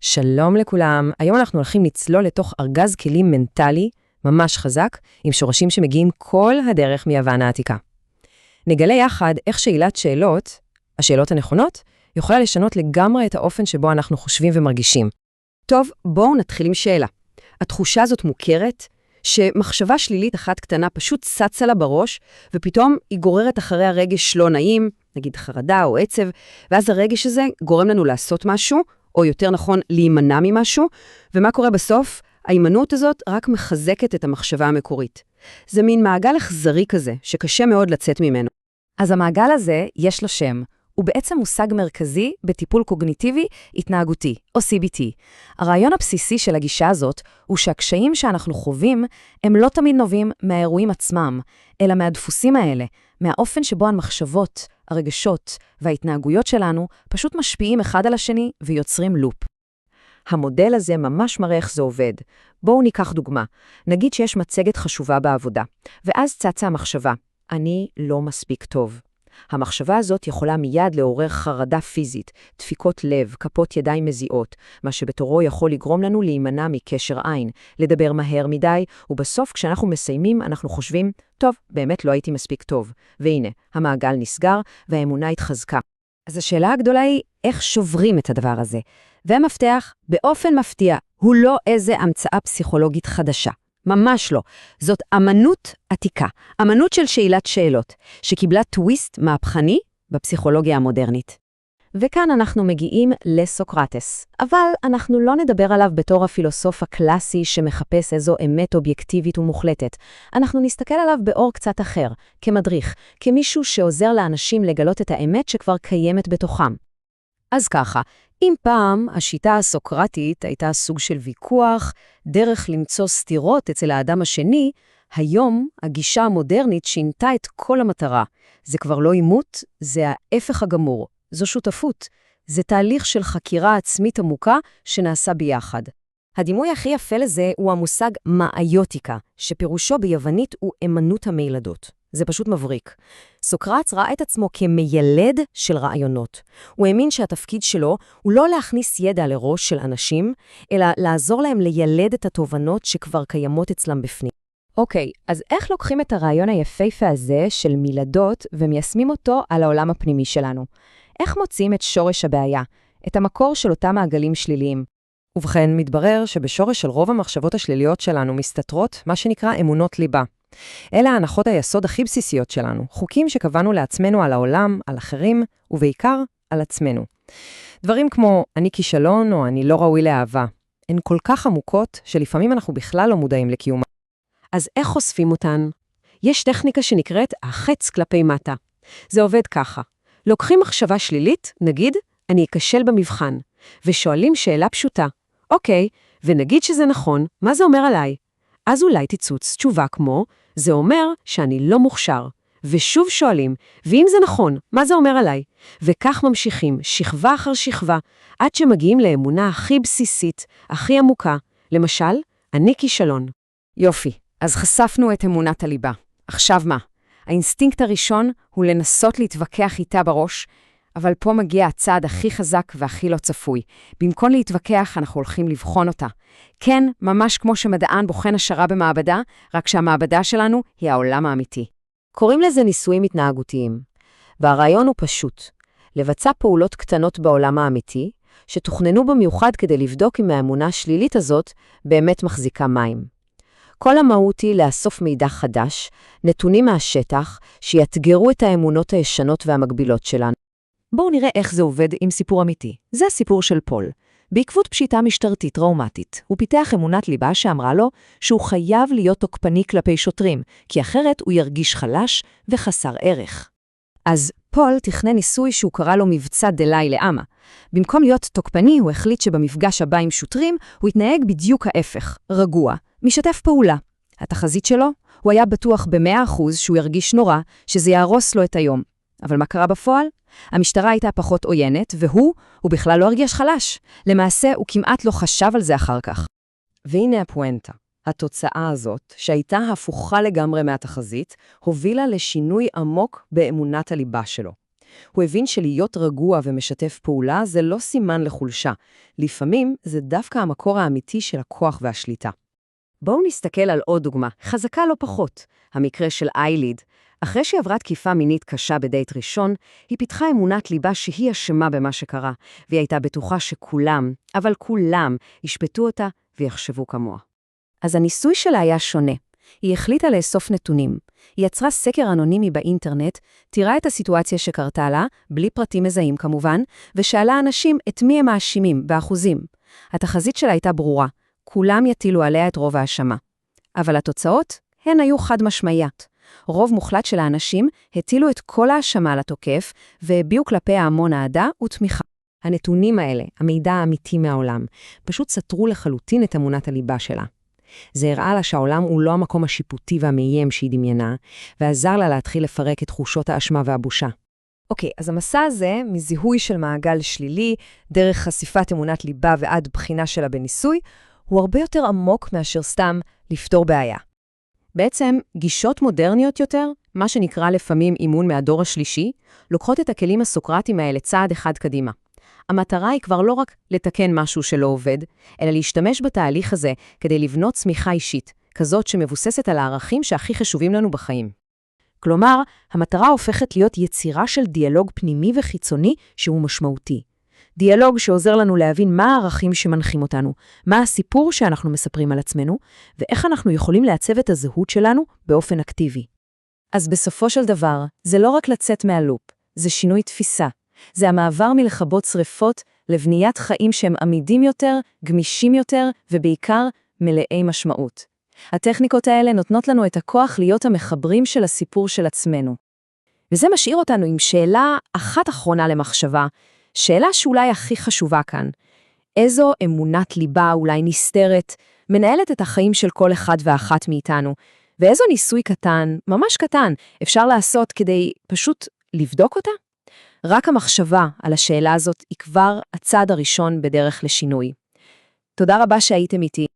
שלום לכולם, היום אנחנו הולכים לצלול לתוך ארגז כלים מנטלי ממש חזק, עם שורשים שמגיעים כל הדרך מיוון העתיקה. נגלה יחד איך שאלת שאלות, השאלות הנכונות, יכולה לשנות לגמרי את האופן שבו אנחנו חושבים ומרגישים. טוב, בואו נתחיל עם שאלה. התחושה הזאת מוכרת, שמחשבה שלילית אחת קטנה פשוט צצה לה בראש, ופתאום היא גוררת אחרי הרגש לא נעים, נגיד חרדה או עצב, ואז הרגש הזה גורם לנו לעשות משהו, או יותר נכון, להימנע ממשהו, ומה קורה בסוף? ההימנעות הזאת רק מחזקת את המחשבה המקורית. זה מין מעגל אכזרי כזה, שקשה מאוד לצאת ממנו. אז המעגל הזה יש לו שם. הוא בעצם מושג מרכזי בטיפול קוגניטיבי התנהגותי, או CBT. הרעיון הבסיסי של הגישה הזאת הוא שהקשיים שאנחנו חווים הם לא תמיד נובעים מהאירועים עצמם, אלא מהדפוסים האלה, מהאופן שבו המחשבות, הרגשות וההתנהגויות שלנו פשוט משפיעים אחד על השני ויוצרים לופ. המודל הזה ממש מראה איך זה עובד. בואו ניקח דוגמה. נגיד שיש מצגת חשובה בעבודה, ואז צצה המחשבה, אני לא מספיק טוב. המחשבה הזאת יכולה מיד לעורר חרדה פיזית, דפיקות לב, כפות ידיים מזיעות, מה שבתורו יכול לגרום לנו להימנע מקשר עין, לדבר מהר מדי, ובסוף כשאנחנו מסיימים אנחנו חושבים, טוב, באמת לא הייתי מספיק טוב. והנה, המעגל נסגר והאמונה התחזקה. אז השאלה הגדולה היא, איך שוברים את הדבר הזה? והמפתח, באופן מפתיע, הוא לא איזה המצאה פסיכולוגית חדשה. ממש לא. זאת אמנות עתיקה, אמנות של שאלת שאלות, שקיבלה טוויסט מהפכני בפסיכולוגיה המודרנית. וכאן אנחנו מגיעים לסוקרטס. אבל אנחנו לא נדבר עליו בתור הפילוסוף הקלאסי שמחפש איזו אמת אובייקטיבית ומוחלטת. אנחנו נסתכל עליו באור קצת אחר, כמדריך, כמישהו שעוזר לאנשים לגלות את האמת שכבר קיימת בתוכם. אז ככה, אם פעם השיטה הסוקרטית הייתה סוג של ויכוח, דרך למצוא סתירות אצל האדם השני, היום הגישה המודרנית שינתה את כל המטרה. זה כבר לא עימות, זה ההפך הגמור. זו שותפות. זה תהליך של חקירה עצמית עמוקה שנעשה ביחד. הדימוי הכי יפה לזה הוא המושג מאיוטיקה, שפירושו ביוונית הוא אמנות המילדות. זה פשוט מבריק. סוקרטס ראה את עצמו כמיילד של רעיונות. הוא האמין שהתפקיד שלו הוא לא להכניס ידע לראש של אנשים, אלא לעזור להם לילד את התובנות שכבר קיימות אצלם בפנים. אוקיי, אז איך לוקחים את הרעיון היפהפה הזה של מילדות ומיישמים אותו על העולם הפנימי שלנו? איך מוצאים את שורש הבעיה, את המקור של אותם מעגלים שליליים? ובכן, מתברר שבשורש של רוב המחשבות השליליות שלנו מסתתרות מה שנקרא אמונות ליבה. אלה ההנחות היסוד הכי בסיסיות שלנו, חוקים שקבענו לעצמנו על העולם, על אחרים, ובעיקר על עצמנו. דברים כמו אני כישלון או אני לא ראוי לאהבה, הן כל כך עמוקות שלפעמים אנחנו בכלל לא מודעים לקיומה. אז איך חושפים אותן? יש טכניקה שנקראת החץ כלפי מטה. זה עובד ככה. לוקחים מחשבה שלילית, נגיד, אני אכשל במבחן, ושואלים שאלה פשוטה. אוקיי, ונגיד שזה נכון, מה זה אומר עליי? אז אולי תצוץ תשובה כמו, זה אומר שאני לא מוכשר. ושוב שואלים, ואם זה נכון, מה זה אומר עליי? וכך ממשיכים, שכבה אחר שכבה, עד שמגיעים לאמונה הכי בסיסית, הכי עמוקה. למשל, אני כישלון. יופי, אז חשפנו את אמונת הליבה. עכשיו מה? האינסטינקט הראשון הוא לנסות להתווכח איתה בראש, אבל פה מגיע הצעד הכי חזק והכי לא צפוי. במקום להתווכח, אנחנו הולכים לבחון אותה. כן, ממש כמו שמדען בוחן השערה במעבדה, רק שהמעבדה שלנו היא העולם האמיתי. קוראים לזה ניסויים התנהגותיים. והרעיון הוא פשוט. לבצע פעולות קטנות בעולם האמיתי, שתוכננו במיוחד כדי לבדוק אם האמונה השלילית הזאת באמת מחזיקה מים. כל המהות היא לאסוף מידע חדש, נתונים מהשטח, שיתגרו את האמונות הישנות והמקבילות שלנו. בואו נראה איך זה עובד עם סיפור אמיתי. זה הסיפור של פול. בעקבות פשיטה משטרתית טראומטית, הוא פיתח אמונת ליבה שאמרה לו שהוא חייב להיות תוקפני כלפי שוטרים, כי אחרת הוא ירגיש חלש וחסר ערך. אז פול תכנן ניסוי שהוא קרא לו מבצע דלאי לאמה. במקום להיות תוקפני, הוא החליט שבמפגש הבא עם שוטרים, הוא התנהג בדיוק ההפך, רגוע, משתף פעולה. התחזית שלו, הוא היה בטוח ב100% שהוא ירגיש נורא, שזה יהרוס לו את היום. אבל מה קרה בפועל? המשטרה הייתה פחות עוינת, והוא בכלל לא הרגיש חלש. למעשה, הוא כמעט לא חשב על זה אחר כך. והנה הפואנטה. התוצאה הזאת, שהייתה הפוכה לגמרי מהתחזית, הובילה לשינוי עמוק באמונת הליבה שלו. הוא הבין שלהיות רגוע ומשתף פעולה זה לא סימן לחולשה. לפעמים זה דווקא המקור האמיתי של הכוח והשליטה. בואו נסתכל על עוד דוגמה, חזקה לא פחות, המקרה של איליד. אחרי שהיא עברה תקיפה מינית קשה בדייט ראשון, היא פיתחה אמונת ליבה שהיא אשמה במה שקרה, והיא הייתה בטוחה שכולם, אבל כולם, ישפטו אותה ויחשבו כמוה. אז הניסוי שלה היה שונה. היא החליטה לאסוף נתונים. היא יצרה סקר אנונימי באינטרנט, תירה את הסיטואציה שקרתה לה, בלי פרטים מזהים כמובן, ושאלה אנשים את מי הם האשימים, באחוזים. התחזית שלה הייתה ברורה, כולם יטילו עליה את רוב האשמה. אבל התוצאות הן היו חד משמעיות. רוב מוחלט של האנשים הטילו את כל האשמה על התוקף, והביעו כלפי ההמון אהדה ותמיכה. הנתונים האלה, המידע האמיתי מהעולם, פשוט סתרו לחלוטין את אמונת הליבה שלה. זה הראה לה שהעולם הוא לא המקום השיפוטי והמאיים שהיא דמיינה, ועזר לה להתחיל לפרק את תחושות האשמה והבושה. אוקיי, אז המסע הזה, מזיהוי של מעגל שלילי, דרך חשיפת אמונת ליבה ועד בחינה שלה בניסוי, הוא הרבה יותר עמוק מאשר סתם לפתור בעיה. בעצם, גישות מודרניות יותר, מה שנקרא לפעמים אימון מהדור השלישי, לוקחות את הכלים הסוקרטיים האלה צעד אחד קדימה. המטרה היא כבר לא רק לתקן משהו שלא עובד, אלא להשתמש בתהליך הזה כדי לבנות צמיחה אישית, כזאת שמבוססת על הערכים שהכי חשובים לנו בחיים. כלומר, המטרה הופכת להיות יצירה של דיאלוג פנימי וחיצוני שהוא משמעותי. דיאלוג שעוזר לנו להבין מה הערכים שמנחים אותנו, מה הסיפור שאנחנו מספרים על עצמנו, ואיך אנחנו יכולים לעצב את הזהות שלנו באופן אקטיבי. אז בסופו של דבר, זה לא רק לצאת מהלופ, זה שינוי תפיסה. זה המעבר מלכבות שריפות לבניית חיים שהם עמידים יותר, גמישים יותר, ובעיקר מלאי משמעות. הטכניקות האלה נותנות לנו את הכוח להיות המחברים של הסיפור של עצמנו. וזה משאיר אותנו עם שאלה אחת אחרונה למחשבה, שאלה שאולי הכי חשובה כאן. איזו אמונת ליבה אולי נסתרת, מנהלת את החיים של כל אחד ואחת מאיתנו, ואיזו ניסוי קטן, ממש קטן, אפשר לעשות כדי פשוט לבדוק אותה? רק המחשבה על השאלה הזאת היא כבר הצעד הראשון בדרך לשינוי. תודה רבה שהייתם איתי.